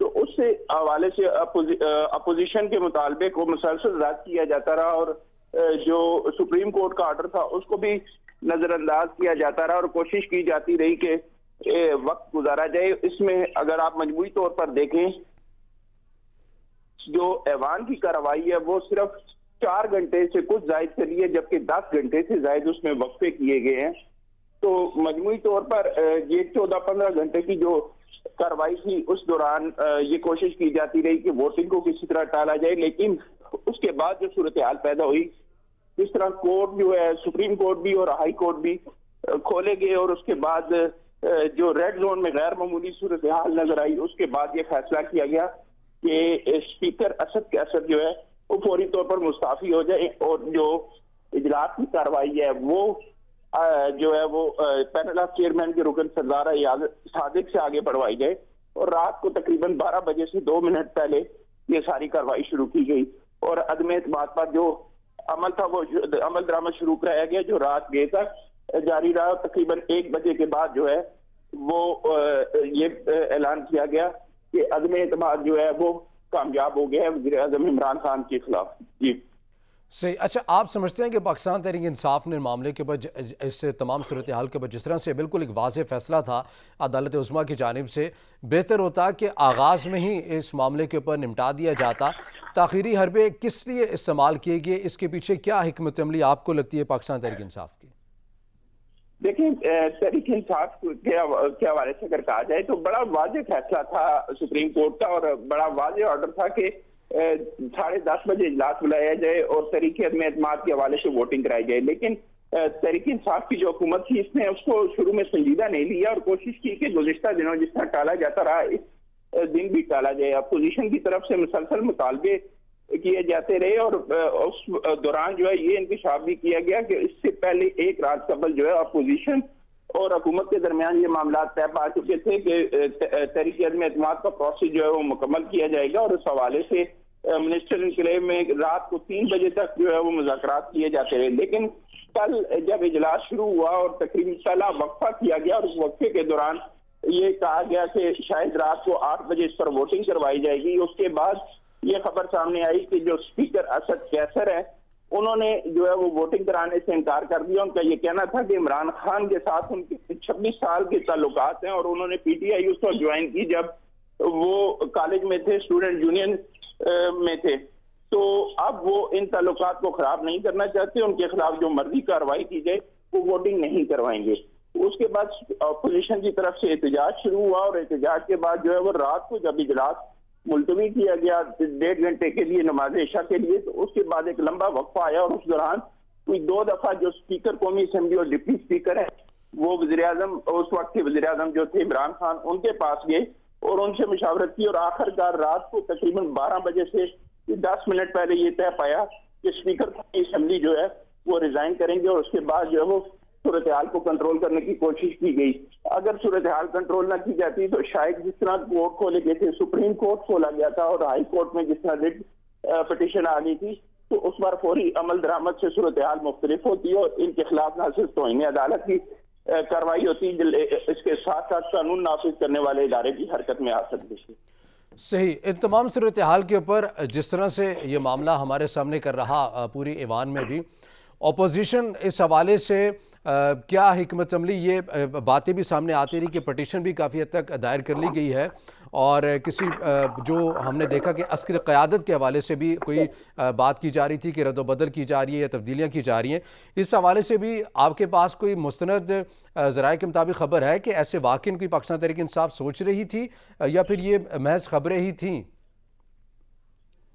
تو اس سے حوالے سے اپوزیشن کے مطالبے کو مسلسل رد کیا جاتا رہا، اور جو سپریم کورٹ کا آرڈر تھا اس کو بھی نظر انداز کیا جاتا رہا، اور کوشش کی جاتی رہی کہ وقت گزارا جائے۔ اس میں اگر آپ مجموعی طور پر دیکھیں، جو ایوان کی کارروائی ہے وہ صرف 4 گھنٹے سے کچھ زائد چلی ہے، جبکہ 10 گھنٹے سے زائد اس میں وقفے کیے گئے ہیں۔ تو مجموعی طور پر یہ 14-15 گھنٹے کی جو کارروائی تھی، اس دوران یہ کوشش کی جاتی رہی کہ ووٹنگ کو کسی طرح ٹالا جائے، لیکن اس کے بعد جو صورتحال پیدا ہوئی، جس طرح کورٹ جو ہے سپریم کورٹ بھی اور ہائی کورٹ بھی کھولے گئے، اور اس کے بعد جو ریڈ زون میں غیر معمولی صورتحال نظر آئی، اس کے بعد یہ فیصلہ کیا گیا کہ اسپیکر اسد جو ہے وہ فوری طور پر مستعفی ہو جائے، اور جو اجلاس کی کارروائی ہے وہ جو ہے وہ پینل آف چیئرمین کے رکن سردار ایاز صادق سے آگے بڑھوائی جائے، اور رات کو تقریباً 12 بجے سے 2 منٹ پہلے یہ ساری کارروائی شروع کی گئی، اور عدم اعتماد پر جو عمل تھا وہ عمل درآمد شروع کرایا گیا، جو رات گئے تک جاری رہا۔ تقریباً 1 بجے کے بعد جو ہے وہ یہ اعلان کیا گیا کہ عدم اعتماد جو ہے وہ کامیاب ہو گیا ہے وزیر اعظم عمران خان کے خلاف۔ جی صحیح۔ اچھا، آپ سمجھتے ہیں کہ پاکستان تحریک انصاف نے معاملے کے بعد اس تمام صورتحال کے بعد جس طرح سے بالکل ایک واضح فیصلہ تھا عدالت عظمیٰ کی جانب سے، بہتر ہوتا کہ آغاز میں ہی اس معاملے کے اوپر نمٹا دیا جاتا؟ تاخیری حربے کس لیے استعمال کیے گئے؟ اس کے پیچھے کیا حکمت عملی آپ کو لگتی ہے پاکستان تحریک انصاف کی؟ دیکھیں، تحریک انصاف کے حوالے سے اگر کہا جائے تو بڑا واضح فیصلہ تھا سپریم کورٹ کا، اور بڑا واضح آرڈر تھا کہ 10:30 بجے اجلاس بلایا جائے اور تحریک عدم اعتماد کے حوالے سے ووٹنگ کرائی جائے، لیکن تحریک انصاف کی جو حکومت تھی اس نے اس کو شروع میں سنجیدہ نہیں لیا، اور کوشش کی کہ گزشتہ دنوں جس طرح ٹالا جاتا رہا اس دن بھی ٹالا جائے۔ اپوزیشن کی طرف سے مسلسل مطالبے کیے جاتے رہے، اور اس دوران جو ہے یہ انکشاف بھی کیا گیا کہ اس سے پہلے ایک رات قبل جو ہے اپوزیشن اور حکومت کے درمیان یہ معاملات طے پا چکے تھے کہ تحریک عدم اعتماد کا پروسیس جو ہے وہ مکمل کیا جائے گا، اور اس حوالے سے منسٹر انکلیو میں رات کو 3 بجے تک جو ہے وہ مذاکرات کیے جاتے رہے۔ لیکن کل جب اجلاس شروع ہوا اور تقریباً پہلا وقفہ کیا گیا، اور اس وقفے کے دوران یہ کہا گیا کہ شاید رات کو 8 بجے اس پر ووٹنگ کروائی جائے گی، اس کے بعد یہ خبر سامنے آئی کہ جو اسپیکر اسد کیسر ہے انہوں نے جو ہے وہ ووٹنگ کرانے سے انکار کر دیا۔ ان کا یہ کہنا تھا کہ عمران خان کے ساتھ ان کے 26 سال کے تعلقات ہیں، اور انہوں نے پی ٹی آئی اس وقت جوائن کی جب وہ کالج میں تھے، اسٹوڈنٹ یونین میں تھے۔ تو اب وہ ان تعلقات کو خراب نہیں کرنا چاہتے، ان کے خلاف جو مرضی کارروائی کی جائے وہ ووٹنگ نہیں کروائیں گے۔ اس کے بعد اپوزیشن کی طرف سے احتجاج شروع ہوا، اور احتجاج کے بعد جو ہے وہ رات کو جب اجلاس ملتوی کیا گیا 1.5 گھنٹے کے لیے نماز عشاء کے لیے، تو اس کے بعد ایک لمبا وقفہ آیا، اور اس دوران کوئی 2 دفعہ جو اسپیکر قومی اسمبلی اور ڈپٹی اسپیکر ہے وہ وزیر اعظم، اس وقت کے وزیر اعظم جو تھے عمران خان، ان کے پاس گئے اور ان سے مشاورت کی، اور آخر کار رات کو تقریباً 12 بجے سے 10 منٹ پہلے یہ طے پایا کہ اسپیکر قومی اسمبلی جو ہے وہ ریزائن کریں گے، اور اس کے بعد جو ہے وہ صورتحال کو کنٹرول کرنے کی کوشش کی گئی۔ اگر صورتحال کنٹرول نہ کی جاتی تو شاید جس طرح کورٹ کھولے گئے تھے، سپریم کورٹ کھولا گیا تھا اور ہائی کورٹ میں جس طرح ریٹ پٹیشن آ گئی تھی، تو اس بار فوری عمل درآمد سے صورتحال مختلف ہوتی ہے، اور ان کے خلاف نہ صرف توہین عدالت کی کارروائی ہوتی، اس کے ساتھ ساتھ قانون نافذ کرنے والے ادارے بھی حرکت میں آ سکتے ہیں۔ صحیح۔ ان تمام صورتحال کے اوپر جس طرح سے یہ معاملہ ہمارے سامنے کر رہا پوری ایوان میں بھی، اپوزیشن اس حوالے سے کیا حکمت عملی، یہ باتیں بھی سامنے آتی رہی کہ پٹیشن بھی کافی حد تک دائر کر لی گئی ہے، اور کسی جو ہم نے دیکھا کہ عسکری قیادت کے حوالے سے بھی کوئی بات کی جا رہی تھی کہ رد و بدل کی جا رہی ہے یا تبدیلیاں کی جا رہی ہیں، اس حوالے سے بھی آپ کے پاس کوئی مستند ذرائع کے مطابق خبر ہے کہ ایسے واقعی کوئی پاکستان تحریک انصاف سوچ رہی تھی یا پھر یہ محض خبریں ہی تھیں؟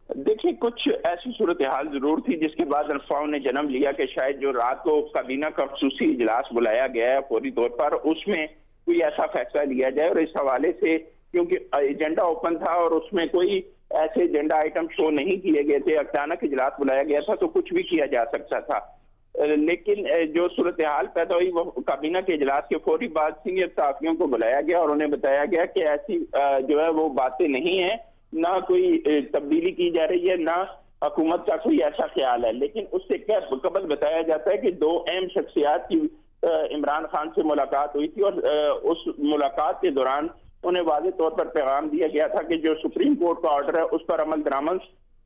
دیکھیں، کچھ ایسی صورتحال ضرور تھی جس کے بعد افواہوں نے جنم لیا کہ شاید جو رات کو کابینہ کا خصوصی اجلاس بلایا گیا ہے فوری طور پر، اس میں کوئی ایسا فیصلہ لیا جائے، اور اس حوالے سے کیونکہ ایجنڈا اوپن تھا اور اس میں کوئی ایسے ایجنڈا آئٹم شو نہیں کیے گئے تھے، اچانک اجلاس بلایا گیا تھا تو کچھ بھی کیا جا سکتا تھا۔ لیکن جو صورتحال پیدا ہوئی وہ کابینہ کے اجلاس کے فوری بعد سینئر صحافیوں کو بلایا گیا اور انہیں بتایا گیا کہ ایسی جو ہے وہ باتیں نہیں ہیں، نہ کوئی تبدیلی کی جا رہی ہے، نہ حکومت کا کوئی ایسا خیال ہے۔ لیکن اس سے قبل بتایا جاتا ہے کہ 2 اہم شخصیات کی عمران خان سے ملاقات ہوئی تھی، اور اس ملاقات کے دوران انہیں واضح طور پر پیغام دیا گیا تھا کہ جو سپریم کورٹ کا آرڈر ہے اس پر عمل درآمد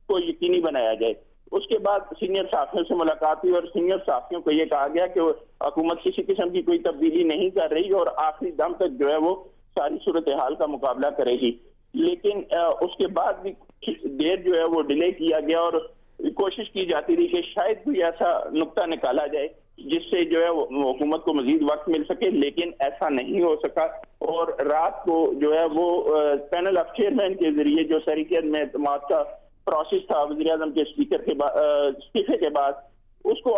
کو یقینی بنایا جائے۔ اس کے بعد سینئر صحافیوں سے ملاقات ہوئی اور سینئر صحافیوں کو یہ کہا گیا کہ حکومت کسی قسم کی کوئی تبدیلی نہیں کر رہی اور آخری دم تک جو ہے وہ ساری صورتحال کا مقابلہ کرے گی، لیکن اس کے بعد بھی دیر جو ہے وہ ڈیلے کیا گیا اور کوشش کی جاتی رہی کہ شاید کوئی ایسا نقطہ نکالا جائے جس سے جو ہے وہ حکومت کو مزید وقت مل سکے، لیکن ایسا نہیں ہو سکا۔ اور رات کو جو ہے وہ پینل آف چیئرمین کے ذریعے جو تحریک عدم اعتماد کا پروسیس تھا وزیر اعظم کے استعفے کے بعد اس کو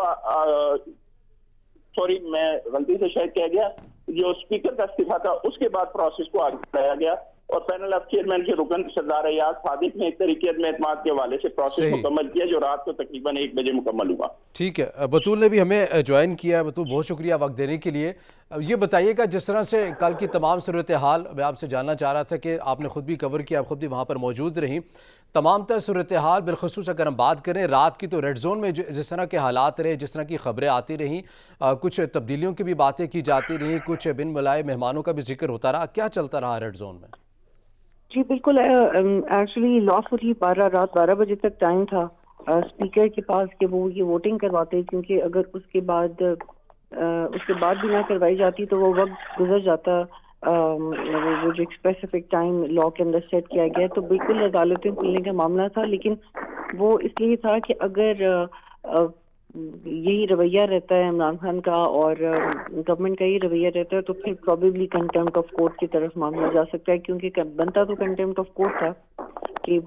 سوری میں غلطی سے شاید کہہ گیا، جو اسپیکر کا استعفیٰ تھا اس کے بعد پروسیس کو آگے بڑھایا گیا اور پینل آف چیئرمین کے رکن سردار ایاز صادق نے تحریک عدم اعتماد کے حوالے سے پروسیس مکمل کیا جو رات کو تقریباً 1 بجے مکمل ہوا۔ ٹھیک ہے، بطول نے بھی ہمیں جوائن کیا۔ بطول بہت شکریہ وقت دینے کے لیے۔ یہ بتائیے گا جس طرح سے کل کی تمام صورتحال میں آپ سے جاننا چاہ رہا تھا کہ آپ نے خود بھی کور کیا، آپ خود بھی وہاں پر موجود رہیں، تمام تر صورتحال بالخصوص اگر ہم بات کریں رات کی تو ریڈ زون میں جس طرح کے حالات رہے، جس طرح کی خبریں آتی رہیں، کچھ تبدیلیوں کی بھی باتیں کی جاتی رہیں، کچھ بن بلائے مہمانوں کا بھی ذکر ہوتا رہا، کیا چلتا رہا ریڈ زون میں؟ جی بالکل، ایکچولی لافلی رات 12 بجے تک ٹائم تھا اسپیکر کے پاس کہ وہ یہ ووٹنگ کرواتے، کیونکہ اگر اس کے بعد بھی نہ کروائی جاتی تو وہ وقت گزر جاتا، وہ جو اسپیسیفک ٹائم لا کے اندر سیٹ کیا گیا، تو بالکل عدالتیں کھلنے کا معاملہ تھا، لیکن وہ اس لیے تھا کہ اگر یہی رویہ رہتا ہے عمران خان کا اور گورنمنٹ کا یہ رویہ رہتا ہے تو پھر پروبیبلی کنٹیمپٹ آف کورٹ کی طرف معاملہ جا سکتا ہے، کیونکہ بنتا تو کنٹیمپٹ آف کورٹ تھا کہ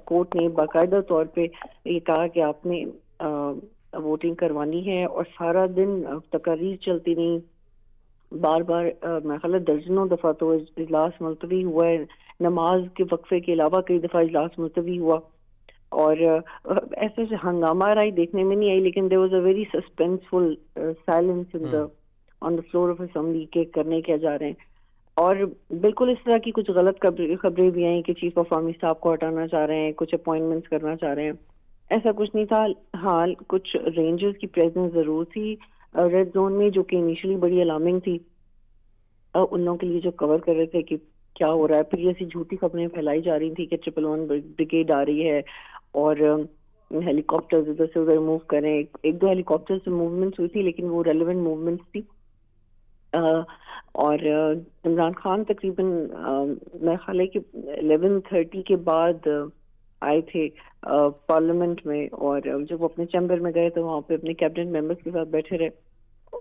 کورٹ نے باقاعدہ طور پہ یہ کہا کہ آپ نے ووٹنگ کروانی ہے، اور سارا دن تقاریر چلتی رہیں، بار بار میرے خیال ہے درجنوں دفعہ تو اجلاس ملتوی ہوا ہے، نماز کے وقفے کے علاوہ کئی دفعہ اجلاس ملتوی ہوا، اور ایسے ہنگامہ رائی دیکھنے میں نہیں آئی، لیکن there was a very suspenseful silence on the floor of assembly کہ کرنے کیا جا رہے ہیں، اور بالکل اس طرح کی کچھ غلط خبریں بھی آئیں کہ چیف آف آرمی صاحب کو ہٹانا چاہ رہے ہیں، کچھ اپوائنٹمنٹس کرنا چاہ رہے ہیں، ایسا کچھ نہیں تھا۔ ہاں کچھ رینجرز کی پریزنس ضرور تھی ریڈ زون میں، جو کہ انیشلی بڑی الارمنگ تھی ان لوگوں کے لیے جو کور کر رہے تھے کہ کیا ہو رہا ہے۔ پھر ایسی جھوٹی خبریں پھیلائی جا رہی تھی کہ 111 بریگیڈ آ رہی ہے اور ہیلی کاپٹرز ادھر سے ادھر موو کریں، ایک دو ہیلی کاپٹر سے موومنٹس ہوئی تھی لیکن وہ ریلیونٹ موومنٹس تھی، اور عمران خان تقریباً میرے خیال ہے کہ 11:30 کے بعد آئے تھے پارلیمنٹ میں، اور جب وہ اپنے چیمبر میں گئے تو وہاں پہ اپنے کیبنٹ ممبرس کے ساتھ بیٹھے رہے،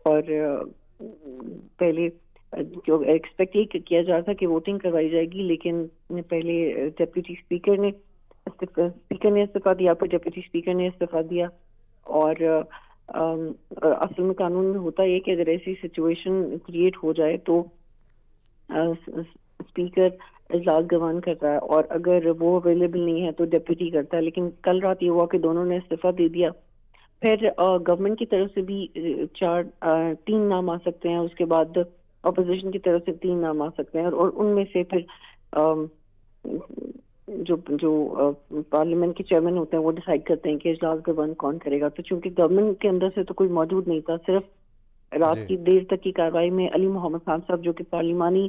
اور پہلے جو ایکسپیکٹ یہ کیا جا رہا تھا کہ ووٹنگ کروائی جائے گی، لیکن پہلے ڈپٹی اسپیکر نے استعفیٰ دیا، پھر ڈپٹی اسپیکر نے استعفیٰ دیا، اور اصل میں قانون میں ہوتا ہے کہ اگر ایسی سچویشن کریٹ ہو جائے تو اسپیکر اجلاس گوان کرتا ہے، اور اگر وہ اویلیبل نہیں ہے تو ڈپٹی کرتا ہے، لیکن کل رات یہ ہوا کہ دونوں نے استعفیٰ دے دیا۔ پھر گورنمنٹ کی طرف سے بھی 3 نام آ سکتے ہیں، اس کے بعد اپوزیشن کی طرف سے 3 نام آ سکتے ہیں، اور ان میں سے پھر جو پارلیمنٹ کے چیئرمین ہوتے ہیں وہ ڈیسائیڈ کرتے ہیں کہ اجلاس گورن کون کرے گا۔ تو چونکہ گورنمنٹ کے اندر سے تو کوئی موجود نہیں تھا، صرف رات کی دیر تک کی کارروائی میں علی محمد خان صاحب جو کہ پارلیمانی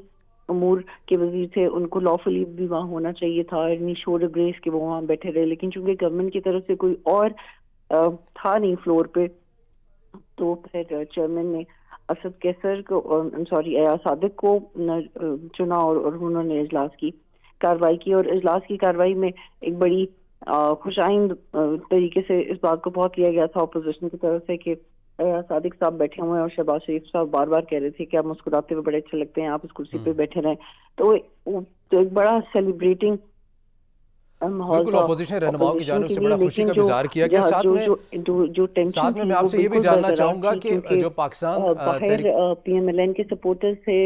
امور کے وزیر تھے، ان کو لافلی بھی وہاں ہونا چاہیے تھا، انی شوڈ گریس کہ وہ وہاں بیٹھے رہے، لیکن چونکہ گورنمنٹ کی طرف سے کوئی اور تھا نہیں فلور پہ، تو پھر چیئرمین نے اسد کیسر کو ایاز صادق کو چنا، اور انہوں نے اجلاس کی کارروائی کی، اور اجلاس کی کارروائی میں ایک بڑی خوش آئند طریقے سے اس بات کو بہت لیا گیا تھا اپوزیشن کی طرف سے کہ صادق صاحب بیٹھے ہوئے ہیں اور شہباز شریف صاحب بار بار کہہ رہے تھے کہ آپ مسکراتے ہوئے بڑے اچھے لگتے ہیں، آپ اس کرسی پہ بیٹھے رہیں، تو ایک بڑا سیلیبریٹنگ ماحول بالکل اپوزیشن رہنماؤں کی جانب سے بڑا خوشی کا اظہار کیا گیا۔ ساتھ میں میں آپ سے یہ بھی جاننا چاہوں گا کہ جو پاکستان باہر پی ایم ایل این کے سپورٹر سے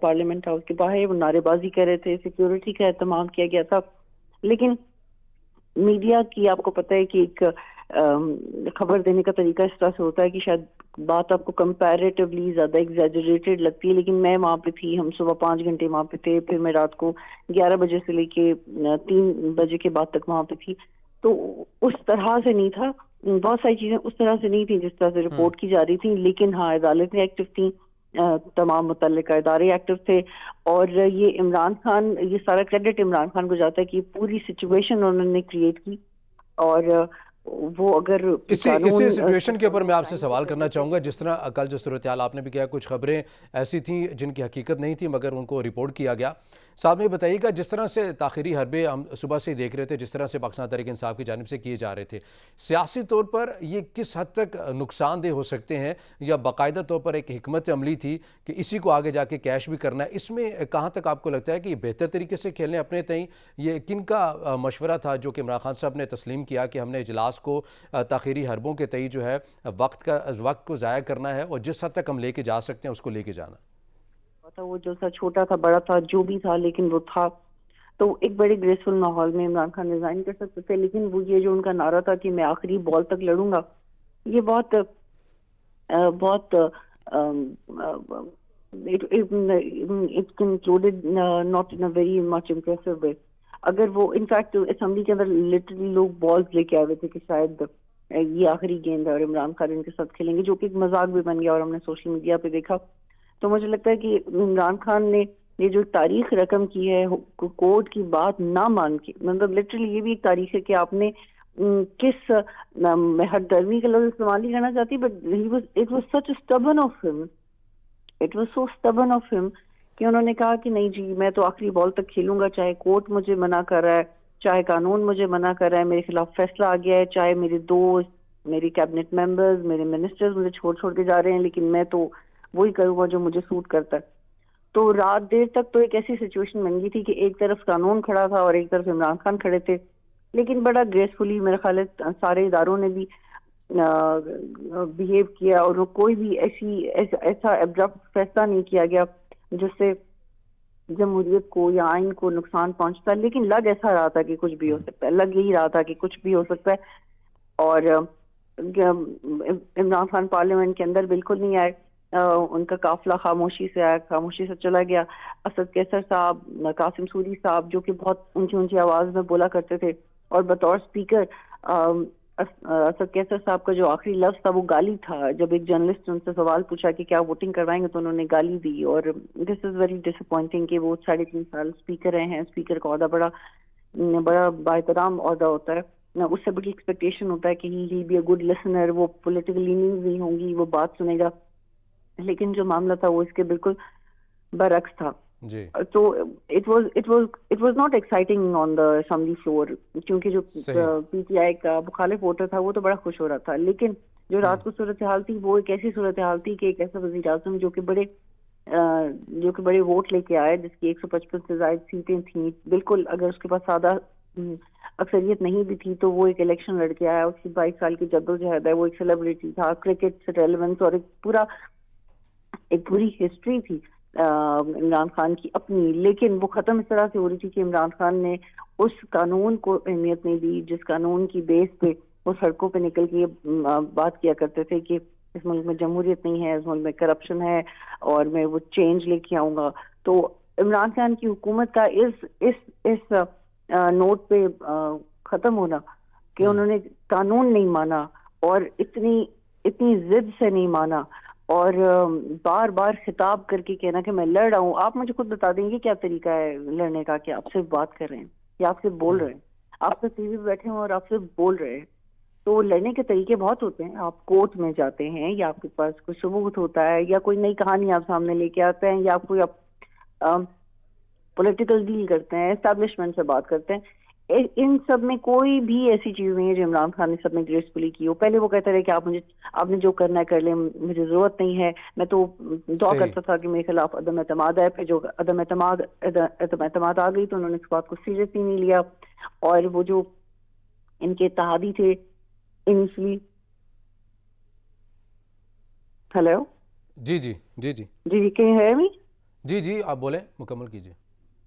پارلیمنٹ ہاؤس کے باہر وہ نعرے بازی کر رہے تھے، سیکیورٹی کا اہتمام کیا گیا تھا، لیکن میڈیا کی آپ کو پتہ ہے کہ ایک خبر دینے کا طریقہ اس طرح سے ہوتا ہے کہ شاید بات آپ کو کمپیریٹیولی زیادہ ایگزیجریٹڈ لگتی ہے، لیکن میں وہاں پہ تھی، ہم صبح 5 گھنٹے وہاں پہ تھے، پھر میں رات کو 11 بجے سے لے کے 3 بجے کے بعد تک وہاں پہ تھی، تو اس طرح سے نہیں تھا، بہت ساری چیزیں اس طرح سے نہیں تھیں جس طرح سے رپورٹ کی جا رہی تھی، لیکن ہاں عدالتیں ایکٹیو تھیں، تمام متعلقہ ادارے ایکٹیو تھے، اور یہ عمران خان، یہ سارا کریڈٹ عمران خان کو جاتا ہے کہ پوری سچویشن انہوں نے کریٹ کی. اور وہ اگر اسی سچویشن کے اوپر میں آپ سے سوال کرنا چاہوں گا. جس طرح کل جو صورتحال آپ نے بھی کیا، کچھ خبریں ایسی تھیں جن کی حقیقت نہیں تھی مگر ان کو رپورٹ کیا گیا. صاحب یہ بتائیے گا، جس طرح سے تاخیری حربے ہم صبح سے دیکھ رہے تھے، جس طرح سے پاکستان تحریک انصاف کی جانب سے کیے جا رہے تھے، سیاسی طور پر یہ کس حد تک نقصان دہ ہو سکتے ہیں، یا باقاعدہ طور پر ایک حکمت عملی تھی کہ اسی کو آگے جا کے کیش بھی کرنا ہے؟ اس میں کہاں تک آپ کو لگتا ہے کہ یہ بہتر طریقے سے کھیلنے اپنے تئیں؟ یہ کن کا مشورہ تھا جو کہ عمران خان صاحب نے تسلیم کیا کہ ہم نے اجلاس کو تاخیری حربوں کے تئیں جو ہے وقت کو ضائع کرنا ہے، اور جس حد تک ہم لے کے جا سکتے ہیں اس کو لے کے جانا؟ وہ جو سا چھوٹا تھا، بڑا تھا، جو بھی تھا، لیکن وہ تھا. تو ایک بڑے گریسفل ماحول میں عمران خان ریزائن کر سکتے تھے، لیکن وہ یہ جو ان کا نعرہ تھا کہ میں آخری بال تک لڑوں گا، یہ بہت it concluded not in very much impressive way. اگر وہ انفیکٹ اسمبلی کے اندر لٹرلی لوگ بالز لے کے آئے ہوئے تھے کہ شاید یہ آخری گیند ہے اور عمران خان ان کے ساتھ کھیلیں گے، جو کہ ایک مذاق بھی بن گیا اور ہم نے سوشل میڈیا پہ دیکھا. تو مجھے لگتا ہے کہ عمران خان نے یہ جو تاریخ رقم کی ہے کورٹ کی بات نہ مان کے، مطلب لٹرلی یہ بھی ایک تاریخ ہے کہ آپ نے کس، میں ہر درمی کا لفظ استعمال نہیں کرنا چاہتی، but it was such stubborn of him, it was so stubborn of him کہ انہوں نے کہا کہ نہیں جی میں تو آخری بال تک کھیلوں گا، چاہے کورٹ مجھے منع کر رہا ہے، چاہے قانون مجھے منع کر رہا ہے، میرے خلاف فیصلہ آ گیا ہے، چاہے میرے دوست، میری کیبنٹ ممبرز، میرے منسٹرز مجھے چھوڑ کے جا رہے ہیں، لیکن میں تو وہی کروں گا جو مجھے سوٹ کرتا ہے. تو رات دیر تک تو ایک ایسی سچویشن بن گئی تھی کہ ایک طرف قانون کھڑا تھا اور ایک طرف عمران خان کھڑے تھے. لیکن بڑا گریسفلی میرے خیال ہے سارے اداروں نے بھی بہیو کیا، اور کوئی بھی ایسا ابرپٹ فیصلہ نہیں کیا گیا جس سے جمہوریت کو یا آئین کو نقصان پہنچتا. لیکن لگ ایسا رہا تھا کہ کچھ بھی ہو سکتا ہے، لگ یہی رہا تھا کہ کچھ بھی ہو سکتا ہے. اور عمران خان پارلیمنٹ کے اندر بالکل نہیں آئے، ان کا قافلہ خاموشی سے آیا، خاموشی سے چلا گیا. اسد کیسر صاحب، قاسم سوری صاحب جو کہ بہت اونچی آواز میں بولا کرتے تھے، اور بطور اسپیکر اسد کیسر صاحب کا جو آخری لفظ تھا وہ گالی تھا. جب ایک جرنلسٹ ان سے سوال پوچھا کہ کیا ووٹنگ کروائیں گے تو انہوں نے گالی دی. اور دس از ویری ڈس اپوائنٹنگ کہ وہ 3.5 سال اسپیکر رہے ہیں. اسپیکر کا عہدہ بڑا بااحترام عہدہ ہوتا ہے، اس سے بڑی ایکسپیکٹیشن ہوتا ہے کہ he be a good listener, وہ پولیٹیکل لیننگ نہیں ہوں گی، وہ بات سنے گا. لیکن جو معاملہ تھا وہ اس کے بالکل برعکس تھا. تو it was not exciting on the assembly floor، کیونکہ جو پی ٹی آئی کا مخالف ووٹر تھا وہ تو بڑا خوش ہو رہا تھا. لیکن جو رات کو صورتحال تھی وہ ایک ایسی صورتحال تھی کہ ایک ایسا وزیر اعظم جو کہ بڑے ووٹ لے کے آئے، جس کی 155 سے زائد سیٹیں تھیں، بالکل اگر اس کے پاس سادہ اکثریت نہیں بھی تھی تو وہ ایک الیکشن لڑ کے آیا. اس کی 22 سال کی جدوجہد ہے، وہ ایک سیلیبریٹی تھا، کرکٹ سے ریلیونس اور ایک پوری ہسٹری تھی عمران خان کی اپنی. لیکن وہ ختم اس طرح سے ہو رہی تھی کہ عمران خان نے اس قانون کو اہمیت نہیں دی جس قانون کی بیس پہ وہ سڑکوں پہ نکل کے بات کیا کرتے تھے کہ اس ملک میں جمہوریت نہیں ہے، اس ملک میں کرپشن ہے اور میں وہ چینج لے کے آؤں گا. تو عمران خان کی حکومت کا اس نوٹ پہ ختم ہونا کہ انہوں نے قانون نہیں مانا اور اتنی ضد سے نہیں مانا، اور بار بار خطاب کر کے کہنا کہ میں لڑ رہا ہوں. آپ مجھے خود بتا دیں گے کیا طریقہ ہے لڑنے کا، کہ آپ صرف بات کر رہے ہیں یا آپ صرف بول رہے ہیں، آپ تو ٹی وی پہ بیٹھے ہیں اور آپ صرف بول رہے ہیں. تو لڑنے کے طریقے بہت ہوتے ہیں. آپ کورٹ میں جاتے ہیں، یا آپ کے پاس کوئی ثبوت ہوتا ہے، یا کوئی نئی کہانی آپ سامنے لے کے آتے ہیں، یا کوئی پولیٹیکل ڈیل کرتے ہیں، اسٹیبلشمنٹ سے بات کرتے ہیں. ان سب میں کوئی بھی ایسی چیز نہیں ہے جو عمران خان نے سب میں گریسفلی کی ہو. پہلے وہ کہتے رہے کہ آپ نے جو کرنا ہے کر لیں، مجھے ضرورت نہیں ہے. میں تو دعا کرتا تھا کہ میرے خلاف عدم اعتماد ہے. پھر جو عدم اعتماد آ گئی تو انہوں نے اس بات کو سیریسلی نہیں لیا. اور وہ جو ان کے اتحادی تھے انیشلی، ہیلو جی جی جی جی جی کہیں ہے بھی جی جی آپ بولیں، مکمل کیجیے.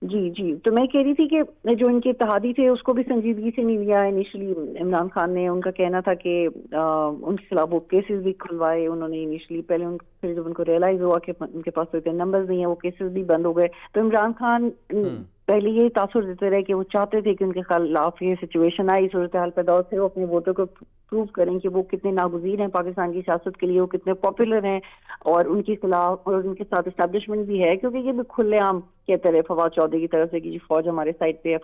جی تو میں کہہ رہی تھی کہ جو ان کے اتحادی تھے اس کو بھی سنجیدگی سے نہیں لیا انیشلی عمران خان نے. ان کا کہنا تھا کہ ان کے خلاف وہ کیسز بھی کھلوائے انہوں نے انیشلی. پہلے پھر جب ان کو ریئلائز ہوا کہ ان کے پاس اتنے نمبرز نہیں ہیں، وہ کیسز بھی بند ہو گئے. تو عمران خان پہلے یہی تاثر دیتے رہے کہ وہ چاہتے تھے کہ ان کے خلاف یہ سچویشن آئی، صورتحال پیدا ہو سے وہ اپنے ووٹر کو پروو کریں کہ وہ کتنے ناگزیر ہیں پاکستان کی سیاست کے لیے, وہ کتنے پاپولر ہیں, اور ان کی خلاف اور ان کے ساتھ اسٹیبلشمنٹ بھی ہے, کیونکہ یہ بھی کھلے عام کہتے رہے فواد چودھری کی طرف سے کہ جی فوج ہمارے سائڈ پہ ہے,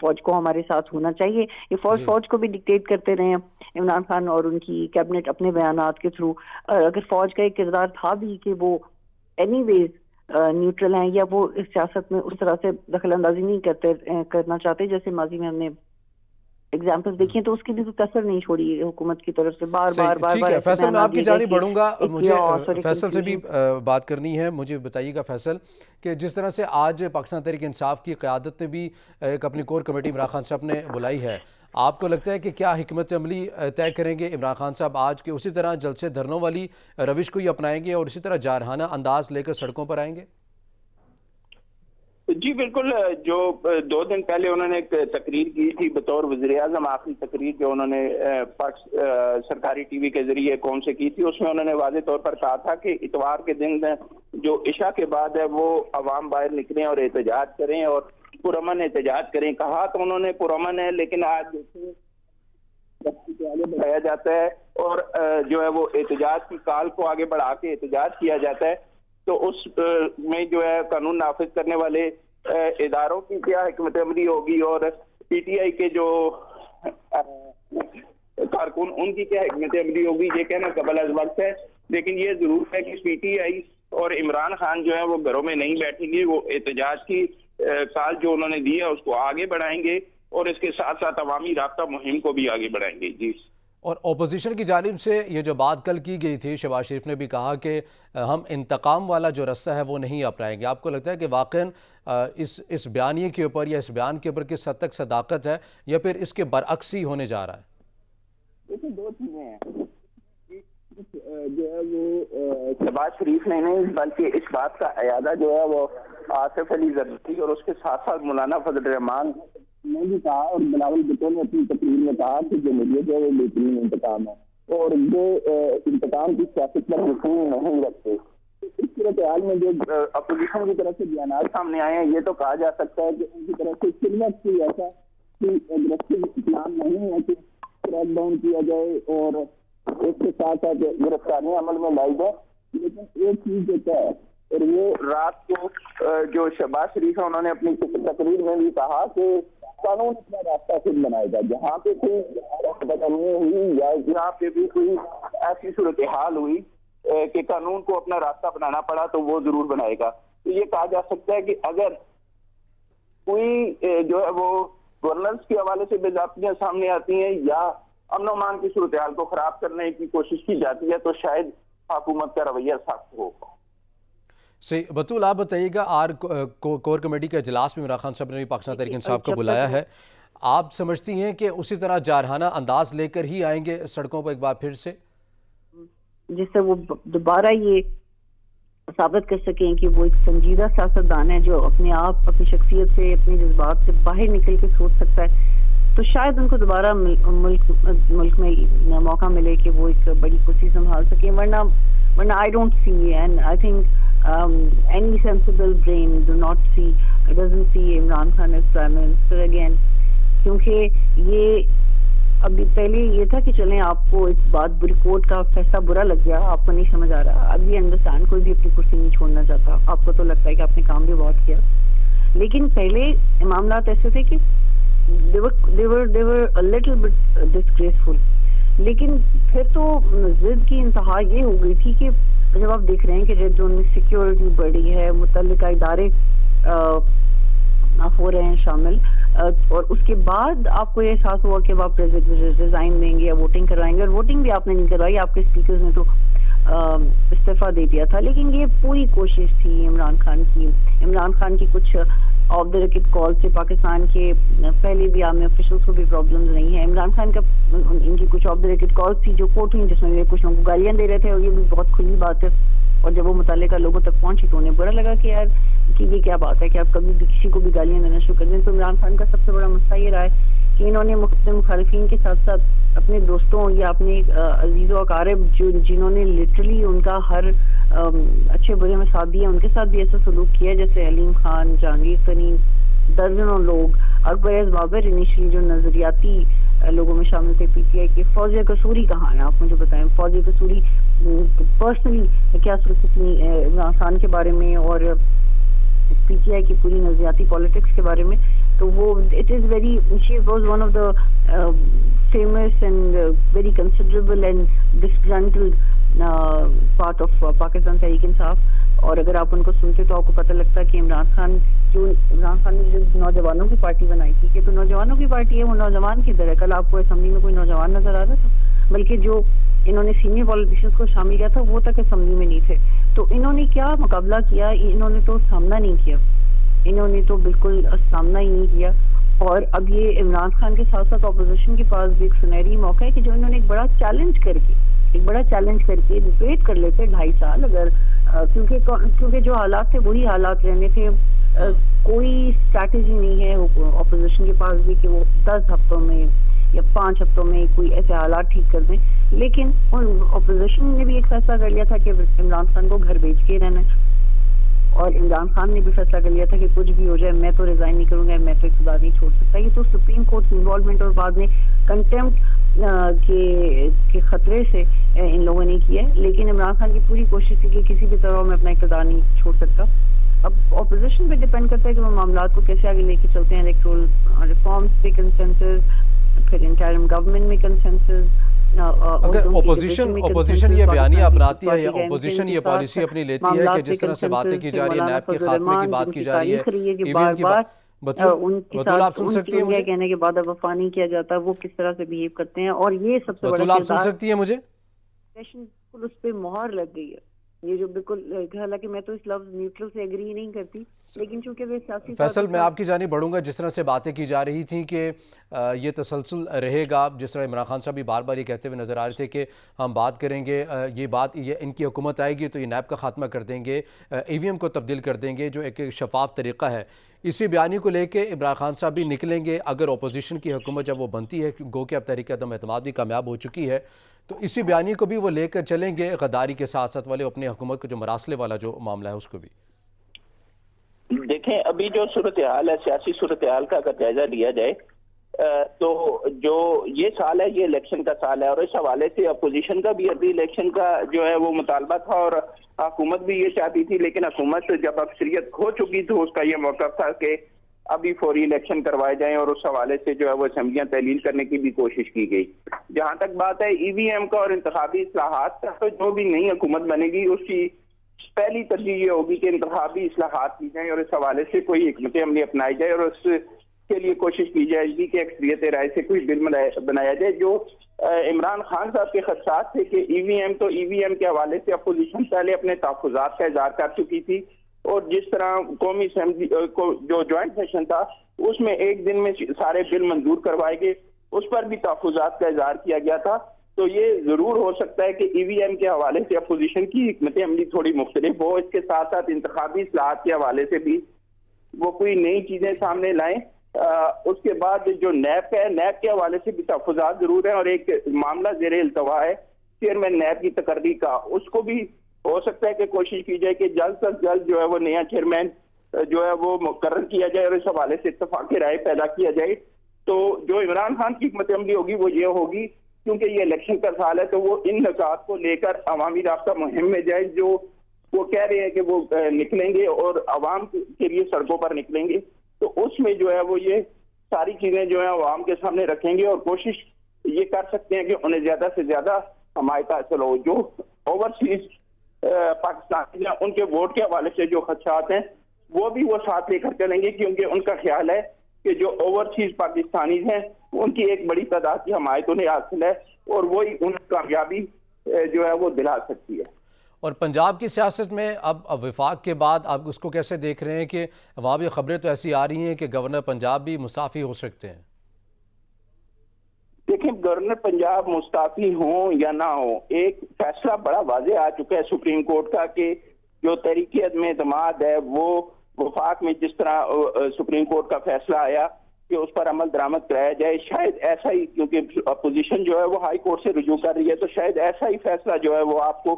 فوج کو ہمارے ساتھ ہونا چاہیے. یہ فوج کو بھی ڈکٹیٹ کرتے رہے ہیں عمران خان اور ان کی کیبنٹ اپنے بیانات کے تھرو. اگر فوج کا ایک کردار تھا بھی کہ وہ اینی ویز نیوٹرل ہیں یا وہ اس سیاست میں اس طرح سے دخل اندازی نہیں کرنا چاہتے جیسے ماضی میں ہم نے ایگزامپل دیکھی ہیں, تو اس کی بھی کثر نہیں چھوڑی حکومت کی طرف سے. بار ٹھیک ہے فیصل, میں آپ کی جانب بڑھوں گا, مجھے فیصل سے بھی بات کرنی ہے. مجھے بتائیے گا فیصل کہ جس طرح سے آج پاکستان تحریک انصاف کی قیادت نے بھی ایک اپنی کور کمیٹی عمران خان صاحب نے بلائی ہے, آپ کو لگتا ہے کہ کیا حکمت عملی طے کریں گے عمران خان صاحب آج کے اسی طرح جلسے دھرنوں والی روش کو ہی اپنائیں گے اور اسی طرح جارحانہ انداز لے کر سڑکوں پر آئیں گے؟ جی بالکل, جو 2 دن پہلے انہوں نے ایک تقریر کی تھی بطور وزیر اعظم, آخری تقریر جو انہوں نے سرکاری ٹی وی کے ذریعے قوم سے کی تھی, اس میں انہوں نے واضح طور پر کہا تھا کہ اتوار کے دن جو عشاء کے بعد ہے وہ عوام باہر نکلیں اور احتجاج کریں اور پرامن احتجاج کریں. کہا تو انہوں نے پرامن ہے, لیکن آج دیکھیں آگے بڑھایا جاتا ہے اور جو ہے وہ احتجاج کی کال کو آگے بڑھا کے احتجاج کیا جاتا ہے. تو اس میں جو ہے قانون نافذ کرنے والے اداروں کی کیا حکمت عملی ہوگی اور پی ٹی آئی کے جو کارکن ان کی کیا حکمت عملی ہوگی, یہ کہنا قبل از وقت ہے. لیکن یہ ضرور ہے کہ پی ٹی آئی اور عمران خان جو ہے وہ گھروں میں نہیں بیٹھیں گے, وہ احتجاج کی کال جو انہوں نے دی ہے اس کو آگے بڑھائیں گے اور اس کے ساتھ ساتھ عوامی رابطہ مہم کو بھی آگے بڑھائیں گے. جی, اور اپوزیشن کی جانب سے یہ جو بات کل کی گئی تھی, شہباز شریف نے بھی کہا کہ ہم انتقام والا جو رستہ ہے وہ نہیں اپنائیں گے. آپ کو لگتا ہے کہ واقعاً اس بیانیے کے اوپر یا اس بیان کے اوپر کس حد تک صداقت ہے یا پھر اس کے برعکس ہی ہونے جا رہا ہے؟ دیکھیں 2 چیزیں ہیں. جو ہے وہ شہباز شریف نے نہیں بلکہ اس بات کا اعادہ جو ہے وہ آصف علی زرداری اور اس کے ساتھ ساتھ مولانا فضل الرحمان نے بھی کہا, اور بلاول بھٹو نے اپنی تقریر میں کہا کہ جو مجھے جو ہے وہ بہترین انتقام ہے اور جو انتقام کی سیاست پر یقین نہیں رکھتے. اس صورتحال میں جو اپوزیشن کی طرف سے بیانات سامنے آئے ہیں, یہ تو کہا جا سکتا ہے کہ ان کی طرف سے خدمت کوئی ایسا اگریسو پلان نہیں ہے کہ کریک ڈاؤن کیا جائے اور اس کے ساتھ ساتھ گرفتاریاں عمل میں لائی جائے. لیکن ایک چیز جو ہے, اور وہ رات کو جو شہباز شریف ہے انہوں نے اپنی تقریر میں بھی کہا کہ قانون اپنا راستہ خود بنائے گا. جہاں پہ کوئی بدامنی ہوئی یا جہاں پہ بھی کوئی ایسی صورتحال ہوئی کہ قانون کو اپنا راستہ بنانا پڑا تو وہ ضرور بنائے گا. تو یہ کہا جا سکتا ہے کہ اگر کوئی جو ہے وہ گورننس کے حوالے سے بے ضابطگیاں سامنے آتی ہیں یا امن و امان کی صورتحال کو خراب کرنے کی کوشش کی جاتی ہے تو شاید حکومت کا رویہ سخت ہوگا. صحیح. بطول آپ بتائیے گا, کور کمیٹی کا اجلاس میں عمران خان صاحب نے بھی پاکستان تحریک انصاف کو بلایا ہے, آپ سمجھتی ہیں کہ اسی طرح جارحانہ انداز لے کر ہی آئیں گے سڑکوں پر ایک بار پھر سے, جس سے وہ دوبارہ یہ ثابت کر سکیں کہ وہ ایک سنجیدہ سیاستدان ہے جو اپنے آپ اپنی شخصیت سے اپنے جذبات سے باہر نکل کے سوچ سکتا ہے؟ تو شاید ان کو دوبارہ ملک میں موقع ملے کہ وہ ایک بڑی کرسی سنبھال سکیں. ورنہ I don't see, and I think any sensible brain doesn't see Imran Khan as Prime Minister again. کیونکہ یہ ابھی پہلے یہ تھا کہ چلیں آپ کو اس بات بری کوٹ کا فیصلہ برا لگ گیا, آپ کو نہیں سمجھ آ رہا, اب یہ انڈرسٹینڈ کوئی بھی اپنی کرسی نہیں چھوڑنا چاہتا. آپ کو تو لگتا ہے کہ آپ نے کام بھی بہت کیا, لیکن پہلے معاملات ایسے تھے کہ they were a little bit disgraceful. لیکن پھر تو ضد کی انتہا یہ ہو گئی تھی کہ جب آپ دیکھ رہے ہیں کہ ریڈ زون میں سیکیورٹی بڑی ہے, متعلقہ ادارے ہو رہے ہیں شامل, اور اس کے بعد آپ کو یہ احساس ہوا کہ آپ ریزائن دیں گے یا ووٹنگ کروائیں گے, اور ووٹنگ بھی آپ نے نہیں کروائی, آپ کے اسپیکرز نے تو استعفیٰ دے دیا تھا. لیکن یہ پوری کوشش تھی عمران خان کی کچھ آف دا ریکٹ کال سے پاکستان کے پہلے بھی عام آفیشلس کو بھی پرابلمز نہیں ہیں. عمران خان کا ان کی کچھ آف دا ریکٹ کالز تھی جو کورٹ ہوئی, جس میں یہ کچھ لوگوں کو گالیاں دے رہے تھے, اور یہ بھی بہت کھلی بات ہے. اور جب وہ متعلقہ لوگوں تک پہنچی تو انہیں برا لگا کہ یار کہ یہ کیا بات ہے کہ آپ کبھی بھی کسی کو بھی گالیاں دینا شروع کر دیں. تو عمران خان کا سب سے بڑا مسئلہ یہ رہا ہے کہ انہوں نے اپنے مخالفین کے ساتھ ساتھ اپنے دوستوں یا اپنے عزیز و اقارب جنہوں نے لٹرلی ان کا ہر اچھے برے میں ساتھ دیا, ان کے ساتھ بھی ایسا سلوک کیا جیسے علیم خان, جہانگیر ترین, درجنوں لوگ. اکبر ایاز بابر انیشلی جو نظریاتی لوگوں میں شامل تھے پی ٹی آئی کے. فوزیہ قصوری کہاں ہیں آپ مجھے بتائیں. فوزیہ قصوری پرسنلی کیا سوچتی عمران خان کے بارے میں اور پی ٹی آئی کی پوری نظریاتی پالیٹکس کے بارے میں. تو وہ it is very she was one of the famous and very considerable and disgruntled part of Pakistan Tehreek Insaf. اور اگر آپ ان کو سنتے تو آپ کو پتہ لگتا ہے کہ عمران خان نے جو نوجوانوں کی پارٹی بنائی تھی کہ تو نوجوانوں کی پارٹی ہے, وہ نوجوان کدھر ہے؟ کل آپ کو اسمبلی میں کوئی نوجوان نظر آ رہا تھا؟ بلکہ جو انہوں نے سینئر پالیٹیشینس کو شامل کیا تھا وہ تک اسمبلی میں نہیں تھے. تو انہوں نے کیا مقابلہ کیا؟ انہوں نے تو سامنا نہیں کیا, انہوں نے تو بالکل سامنا ہی نہیں کیا. اور اب یہ عمران خان کے ساتھ ساتھ اپوزیشن کے پاس بھی ایک سنہری موقع ہے کہ جو انہوں نے ایک بڑا چیلنج کر کے ڈبیٹ کر لیتے 2.5 سال اگر کیونکہ جو حالات تھے وہی حالات رہنے تھے. کوئی اسٹریٹجی نہیں ہے اپوزیشن کے پاس بھی کہ وہ 10 ہفتوں میں یا 5 ہفتوں میں کوئی ایسے حالات ٹھیک کر دیں. لیکن اپوزیشن نے بھی ایک فیصلہ کر لیا تھا کہ عمران خان کو گھر بھیج کے رہنا ہے, اور عمران خان نے بھی فیصلہ کر لیا تھا کہ کچھ بھی ہو جائے میں تو ریزائن نہیں کروں گا, میں تو اقتدار نہیں چھوڑ سکتا. یہ تو سپریم کورٹ کی انوالومنٹ اور بعد میں کنٹمپٹ کے خطرے سے ان لوگوں نے کیا ہے. لیکن عمران خان کی پوری کوشش تھی کہ کسی بھی طرح میں اپنا اقتدار نہیں چھوڑ سکتا. اب اپوزیشن پہ ڈپینڈ کرتا ہے کہ وہ معاملات کو کیسے آگے لے کے چلتے ہیں. الیکٹورل ریفارمز پہ کنسنسس, پھر انٹرم گورنمنٹ میں کنسنسس. اگر اپوزیشن یہ بیانیہ اپناتی ہے یا اپوزیشن یہ پالیسی اپنی لیتی ہے کہ جس طرح سے باتیں کی جا رہی ہیں, نیب کے خاتمے کی بات کی جا رہی ہے, ای وی ایم کی بات, بطول آپ سن سکتی ہیں مجھے؟ کہنے کے بعد اب وفا نہیں کیا جاتا, وہ کس طرح سے بہیو کرتے ہیں. اور یہ سب سے بڑا بطول آپ سن سکتی ہیں مجھے؟ بالکل اس پہ مہر لگ گئی ہے یہ جو بالکل, حالانکہ میں تو اس لفظ نیوٹرل سے ایگری نہیں کرتی, لیکن چونکہ وہ سیاسی. فیصل میں آپ کی جانب بڑھوں گا. جس طرح سے باتیں کی جا رہی تھیں کہ یہ تسلسل رہے گا, جس طرح عمران خان صاحب بھی بار بار یہ کہتے ہوئے نظر آ رہے تھے کہ ہم بات کریں گے, یہ ان کی حکومت آئے گی تو یہ نیب کا خاتمہ کر دیں گے, ای وی ایم کو تبدیل کر دیں گے, جو ایک شفاف طریقہ ہے. اسی بیانی کو لے کے عمران خان صاحب بھی نکلیں گے اگر اپوزیشن کی حکومت جب وہ بنتی ہے, گو کہ اب تحریک عدم اعتماد بھی کامیاب ہو چکی ہے, تو اسی بیانی کو بھی وہ لے کر چلیں گے غداری کے ساتھ ساتھ والے اپنی حکومت کو جو مراسلے والا جو معاملہ ہے اس کو بھی. دیکھیں ابھی جو صورتحال ہے, سیاسی صورتحال کا اگر جائزہ لیا جائے تو جو یہ سال ہے یہ الیکشن کا سال ہے, اور اس حوالے سے اپوزیشن کا بھی ابھی الیکشن کا جو ہے وہ مطالبہ تھا اور حکومت بھی یہ چاہتی تھی, لیکن حکومت جب اکثریت کھو چکی تو اس کا یہ موقف تھا کہ ابھی فوری الیکشن کروائے جائیں, اور اس حوالے سے جو ہے وہ اسمبلیاں تحلیل کرنے کی بھی کوشش کی گئی. جہاں تک بات ہے ای وی ایم کا اور انتخابی اصلاحات کا, تو جو بھی نئی حکومت بنے گی اس کی پہلی ترجیح یہ ہوگی کہ انتخابی اصلاحات کی جائیں اور اس حوالے سے کوئی حکمت عملی اپنائی جائے, اور اس کے لیے کوشش کی جائے گی کہ اکثریت رائے سے کوئی بل بنایا جائے. جو عمران خان صاحب کے خدشات تھے کہ ای وی ایم کے حوالے سے اپوزیشن پہلے اپنے تحفظات کا اظہار کر چکی تھی, اور جس طرح قومی اسمبلی کو جو جوائنٹ سیشن تھا اس میں ایک دن میں سارے بل منظور کروائے گئے, اس پر بھی تحفظات کا اظہار کیا گیا تھا. تو یہ ضرور ہو سکتا ہے کہ ای وی ایم کے حوالے سے اپوزیشن کی حکمت عملی تھوڑی مختلف ہو, اس کے ساتھ ساتھ انتخابی اصلاحات کے حوالے سے بھی وہ کوئی نئی چیزیں سامنے لائیں. اس کے بعد جو نیب کا ہے, نیب کے حوالے سے بھی تحفظات ضرور ہیں, اور ایک معاملہ زیر التوا ہے چیئرمین نیب کی تقرری کا, اس کو بھی ہو سکتا ہے کہ کوشش کی جائے کہ جلد از جلد جو ہے وہ نیا چیئرمین جو ہے وہ مقرر کیا جائے اور اس حوالے سے اتفاق رائے پیدا کیا جائے. تو جو عمران خان کی حکمت عملی ہوگی وہ یہ ہوگی, کیونکہ یہ الیکشن کا سال ہے, تو وہ ان نکات کو لے کر عوامی رابطہ مہم میں جائیں جو وہ کہہ رہے ہیں کہ وہ نکلیں گے اور عوام کے لیے سڑکوں پر نکلیں گے. تو اس میں جو ہے وہ یہ ساری چیزیں جو ہیں عوام کے سامنے رکھیں گے, اور کوشش یہ کر سکتے ہیں کہ انہیں زیادہ سے زیادہ حمایت حاصل ہو. جو اوورسیز پاکستانی ہیں ان کے ووٹ کے حوالے سے جو خدشات ہیں وہ بھی وہ ساتھ لے کر چلیں گے, کیونکہ ان کا خیال ہے کہ جو اوورسیز پاکستانی ہیں ان کی ایک بڑی تعداد کی حمایت انہیں حاصل ہے, اور وہی ان کامیابی جو ہے وہ دلا سکتی ہے. اور پنجاب کی سیاست میں اب وفاق کے بعد آپ اس کو کیسے دیکھ رہے ہیں کہ وہاں بھی خبریں تو ایسی آ رہی ہیں کہ گورنر پنجاب بھی مستعفی ہو سکتے ہیں؟ دیکھیں گورنر پنجاب مستعفی ہوں یا نہ ہوں, ایک فیصلہ بڑا واضح آ چکا ہے سپریم کورٹ کا کہ جو تحریک عدم اعتماد ہے وہ وفاق میں جس طرح سپریم کورٹ کا فیصلہ آیا کہ اس پر عمل درآمد کرایا جائے, شاید ایسا ہی, کیونکہ اپوزیشن جو ہے وہ ہائی کورٹ سے رجوع کر رہی ہے, تو شاید ایسا ہی فیصلہ جو ہے وہ آپ کو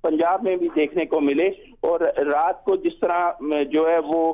پنجاب میں بھی دیکھنے کو ملے. اور رات کو جس طرح جو ہے وہ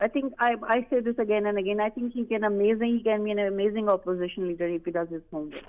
I think I say this again and again, I think he can be an amazing opposition leader if he does his homework.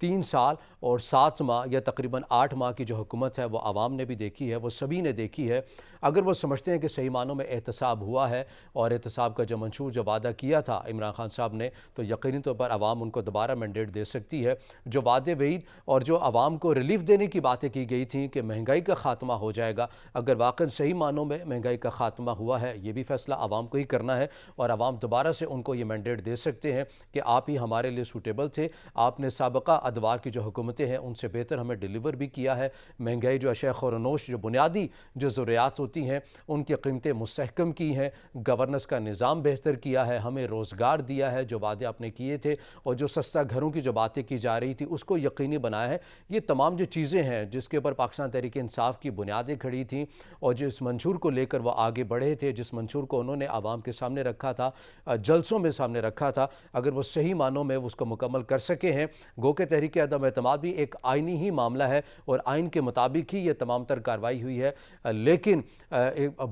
3 سال اور 7 ماہ یا تقریباً 8 ماہ کی جو حکومت ہے وہ عوام نے بھی دیکھی ہے، وہ سبھی نے دیکھی ہے۔ اگر وہ سمجھتے ہیں کہ صحیح معنوں میں احتساب ہوا ہے اور احتساب کا جو منشور جو وعدہ کیا تھا عمران خان صاحب نے، تو یقینی طور پر عوام ان کو دوبارہ مینڈیٹ دے سکتی ہے۔ جو وعدے وعید اور جو عوام کو ریلیف دینے کی باتیں کی گئی تھیں کہ مہنگائی کا خاتمہ ہو جائے گا، اگر واقعی صحیح معنوں میں مہنگائی کا خاتمہ ہوا ہے، یہ بھی فیصلہ عوام کو ہی کرنا ہے اور عوام دوبارہ سے ان کو یہ مینڈیٹ دے سکتے ہیں کہ آپ ہی ہمارے لیے سوٹیبل تھے، آپ نے سابقہ ادوار کی جو حکومتیں ہیں ان سے بہتر ہمیں ڈیلیور بھی کیا ہے، مہنگائی جو اشیاء خورنوش جو بنیادی جو ضروریات ہوتی ہیں ان کی قیمتیں مستحکم کی ہیں، گورننس کا نظام بہتر کیا ہے، ہمیں روزگار دیا ہے جو وعدے آپ نے کیے تھے، اور جو سستا گھروں کی جو باتیں کی جا رہی تھی اس کو یقینی بنایا ہے۔ یہ تمام جو چیزیں ہیں جس کے اوپر پاکستان تحریک انصاف کی بنیادیں کھڑی تھیں اور جس منشور کو لے کر وہ آگے بڑھے تھے، جس منشور کو انہوں نے عوام کے سامنے رکھا تھا، جلسوں میں سامنے رکھا تھا، اگر وہ صحیح معنوں میں اس کو مکمل کر سکے ہیں، گو کہ تحریک عدم اعتماد بھی ایک آئینی ہی معاملہ ہے اور آئین کے مطابق ہی یہ تمام تر کارروائی ہوئی ہے، لیکن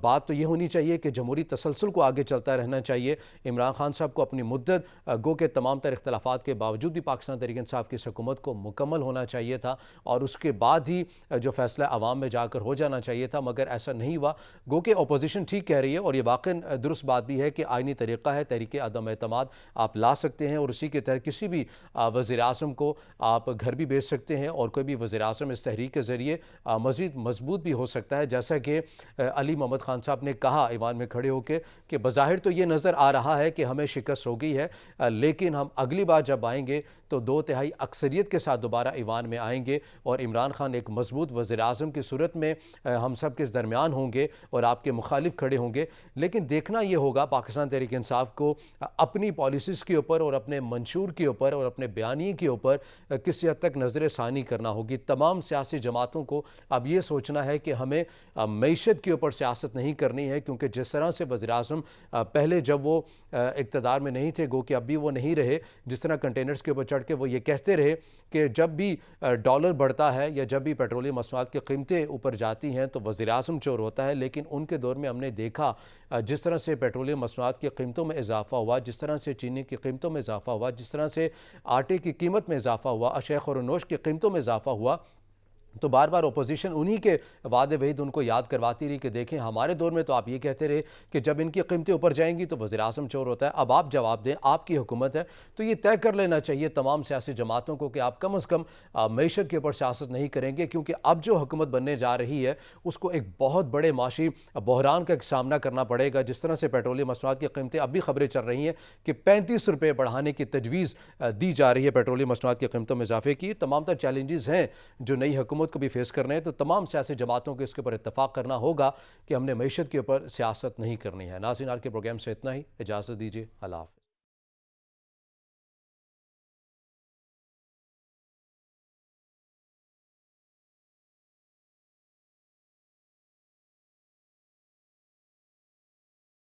بات تو یہ ہونی چاہیے کہ جمہوری تسلسل کو آگے چلتا رہنا چاہیے۔ عمران خان صاحب کو اپنی مدت گو کہ تمام تر اختلافات کے باوجود بھی پاکستان تحریک انصاف کی حکومت کو مکمل ہونا چاہیے تھا اور اس کے بعد ہی جو فیصلہ عوام میں جا کر ہو جانا چاہیے تھا، مگر ایسا نہیں ہوا۔ گو کہ اپوزیشن ٹھیک کہہ رہی ہے اور یہ واقعی درست بات بھی ہے کہ آئینی طریقہ ہے، تحریک عدم اعتماد آپ لا سکتے ہیں اور اسی کے تحت کسی بھی وزیر اعظم کو آپ گھر بھی بھیج سکتے ہیں اور کوئی بھی وزیر اعظم اس تحریک کے ذریعے مزید مضبوط بھی ہو سکتا ہے، جیسا کہ علی محمد خان صاحب نے کہا ایوان میں کھڑے ہو کے کہ بظاہر تو یہ نظر آ رہا ہے کہ ہمیں شکست ہو گئی ہے، لیکن ہم اگلی بار جب آئیں گے تو 2/3 اکثریت کے ساتھ دوبارہ ایوان میں آئیں گے اور عمران خان ایک مضبوط وزیر اعظم کی صورت میں ہم سب کے درمیان ہوں گے اور آپ کے مخالف کھڑے ہوں گے۔ لیکن دیکھنا یہ ہوگا پاکستان تحریک انصاف کو اپنی پالیسیز کے اوپر اور اپنے منشور کے اوپر اور اپنے بیانیے کے اوپر کسی حد تک نظر ثانی کرنا ہوگی۔ تمام سیاسی جماعتوں کو اب یہ سوچنا ہے کہ ہمیں معیشت کے اوپر سیاست نہیں کرنی ہے، کیونکہ جس طرح سے وزیر اعظم پہلے جب وہ اقتدار میں نہیں تھے، گو کہ اب بھی وہ نہیں رہے، جس طرح کنٹینرز کے اوپر چڑھ کے وہ یہ کہتے رہے کہ جب بھی ڈالر بڑھتا ہے یا جب بھی پیٹرولیم مصنوعات کی قیمتیں اوپر جاتی ہیں تو وزیر اعظم چور ہوتا ہے، لیکن ان کے دور میں ہم نے دیکھا جس طرح سے پیٹرولیم مصنوعات کی قیمتوں میں اضافہ ہوا، جس طرح سے چینی کی قیمتوں میں اضافہ ہوا، جس طرح سے آٹے کی قیمت میں اضافہ ہوا، اشیاء خورنوش کی قیمتوں میں اضافہ ہوا، تو بار بار اپوزیشن انہی کے وعدے وعید ان کو یاد کرواتی رہی کہ دیکھیں ہمارے دور میں تو آپ یہ کہتے رہے کہ جب ان کی قیمتیں اوپر جائیں گی تو وزیر اعظم چور ہوتا ہے، اب آپ جواب دیں، آپ کی حکومت ہے۔ تو یہ طے کر لینا چاہیے تمام سیاسی جماعتوں کو کہ آپ کم از کم معیشت کے اوپر سیاست نہیں کریں گے، کیونکہ اب جو حکومت بننے جا رہی ہے اس کو ایک بہت بڑے معاشی بحران کا سامنا کرنا پڑے گا۔ جس طرح سے پیٹرولیم مصنوعات کی قیمتیں اب بھی خبریں چل رہی ہیں کہ 35 روپے بڑھانے کی تجویز دی جا رہی ہے پیٹرولیم مصنوعات کی قیمتوں میں اضافے کی۔ تمام تر چیلنجز ہیں جو نئی حکومت کو بھی فیس کرنے ہیں، تو تمام سیاسی جماعتوں کو اس کے اوپر اتفاق کرنا ہوگا کہ ہم نے معیشت کے اوپر سیاست نہیں کرنی ہے۔ ناظرین، آج کے پروگرام سے اتنا ہی، اجازت دیجیے، اللہ حافظ۔